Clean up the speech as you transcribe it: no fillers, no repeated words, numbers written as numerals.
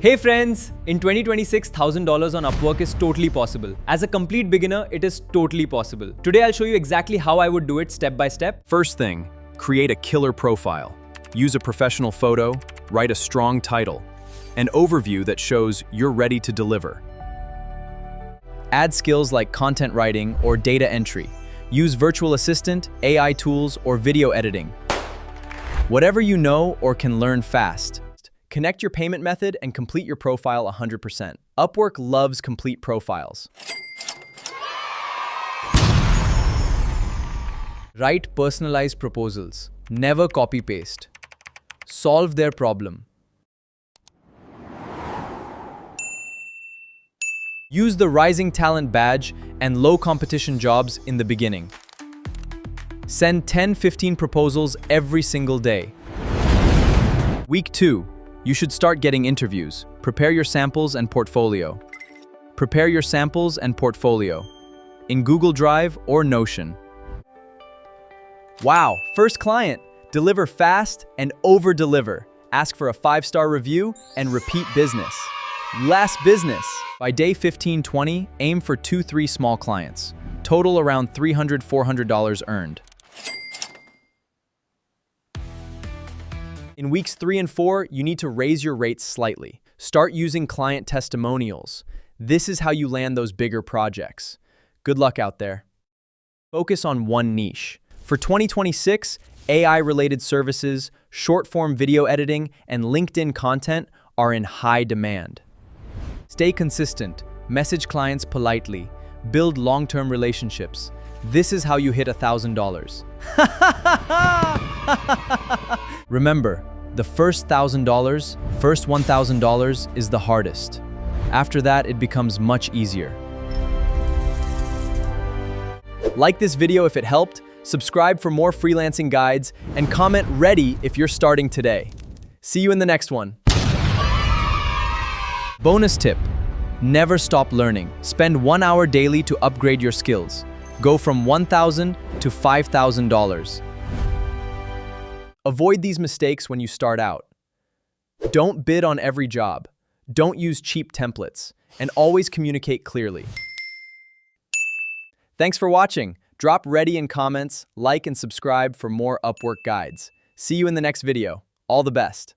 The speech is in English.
Hey friends, in 2026, $1,000 on Upwork is totally possible. As a complete beginner, it is totally possible. Today I'll show you exactly how I would do it step by step. First thing, create a killer profile. Use a professional photo, write a strong title, an overview that shows you're ready to deliver. Add skills like content writing or data entry. Use virtual assistant, AI tools, or video editing. Whatever you know or can learn fast. Connect your payment method and complete your profile 100%. Upwork loves complete profiles. Write personalized proposals. Never copy-paste. Solve their problem. Use the Rising Talent badge and low competition jobs in the beginning. Send 10-15 proposals every single day. Week 2. You should start getting interviews. Prepare your samples and portfolio. Prepare your samples and portfolio in Google Drive or Notion. Wow, first client. Deliver fast and over-deliver. Ask for a 5-star review and repeat business. Last business. By day 15-20, aim for 2-3 small clients. Total around $300-400 earned. In weeks 3 and 4, you need to raise your rates slightly. Start using client testimonials. This is how you land those bigger projects. Good luck out there. Focus on one niche. For 2026, AI-related services, short-form video editing, and LinkedIn content are in high demand. Stay consistent, message clients politely, build long-term relationships. This is how you hit $1,000. Remember, the first $1,000 is the hardest. After that, it becomes much easier. Like this video if it helped, subscribe for more freelancing guides, and comment "ready" if you're starting today. See you in the next one. Bonus tip: never stop learning. Spend 1 hour daily to upgrade your skills. Go from $1,000 to $5,000. Avoid these mistakes when you start out. Don't bid on every job. Don't use cheap templates. And always communicate clearly. Thanks for watching. Drop "ready" in comments, like and subscribe for more Upwork guides. See you in the next video. All the best.